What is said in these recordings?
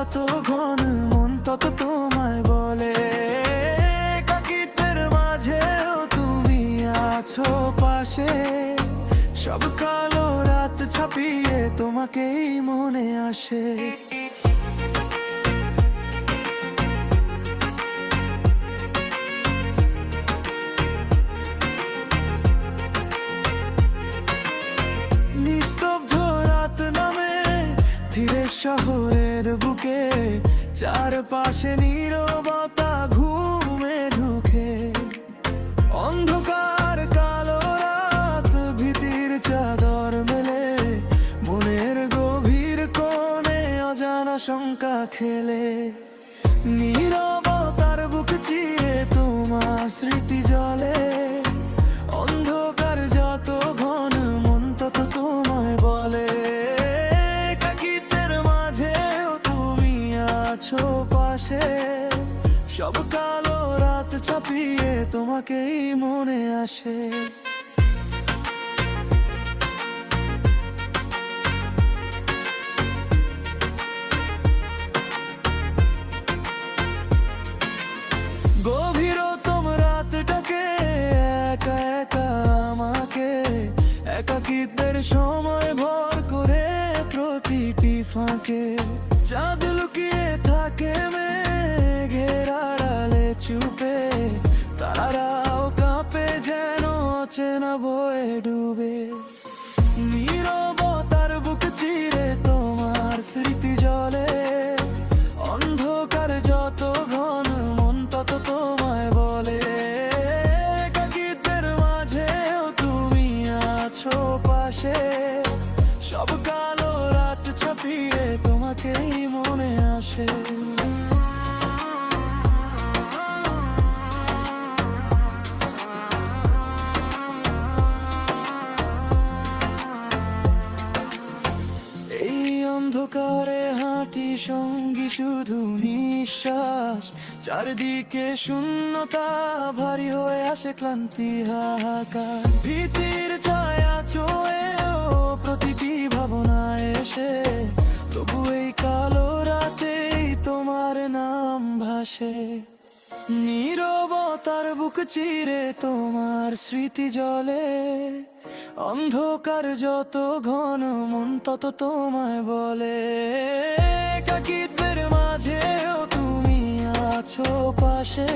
যত ঘন মন তত তোমায় বলে, একাকিত্বের মাঝেও তুমি আছো পাশে। সব কালো রাত ছাপিয়ে তোমাকেই মনে আসে। নিস্তব্ধ রাত নামে ধীরে শহরের বুকে, চারপাশে নীরবতা ঘুমে ঢুকে। অন্ধকার কালো রাত ভীতির চাদর মেলে, মনের গভীর কোণে অজানা শঙ্কা খেলে। নীরবতার বুক চিরে তোমার স্মৃতি জলে, অন্ধকার যত ঘন মন তত তোমায় বলে, একাকিত্বের মাঝেও তুমি আছো পাশে। সব কালো রাত ছাপিয়ে তোমাকেই মনে আসে। গভীরতম রাতটাকে একা একা আমাকে, একাকিত্বের সময় ভর করে প্রতিটি ফাঁকে। চাঁদ লুকিয়ে থাকে মেঘের আড়ালে চুপে, তারাও কাঁপে যেন অচেনা বয়ে ডুবে। নীরবতার বুক চিরে তোমার স্মৃতি জলে, অন্ধকার যত ঘন মন তত তোমায় বলে, একাকিত্বের মাঝেও তুমি আছো পাশে। সব কালো রাত ছাপিয়ে তোমাকেই মনে আসে। এই অন্ধকারে হাঁটি সঙ্গী শুধু নিঃশ্বাস, চারদিকে শূন্যতা ভারী হয়ে আসে ক্লান্তি হাহাকার। ভীতির ছায়া ছোঁয়েও প্রতিটি ভাবনা এসে, তবু এই কালো রাতেই তোমার নাম ভাসে। নীরবতার বুক চিরে তোমার স্মৃতি জলে, অন্ধকার যত ঘন মন তত তোমায় বলে, একাকিত্বের মাঝেও তুমি আছো পাশে।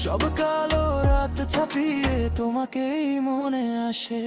সব কালো রাত ছাপিয়ে তোমাকেই মনে আসে।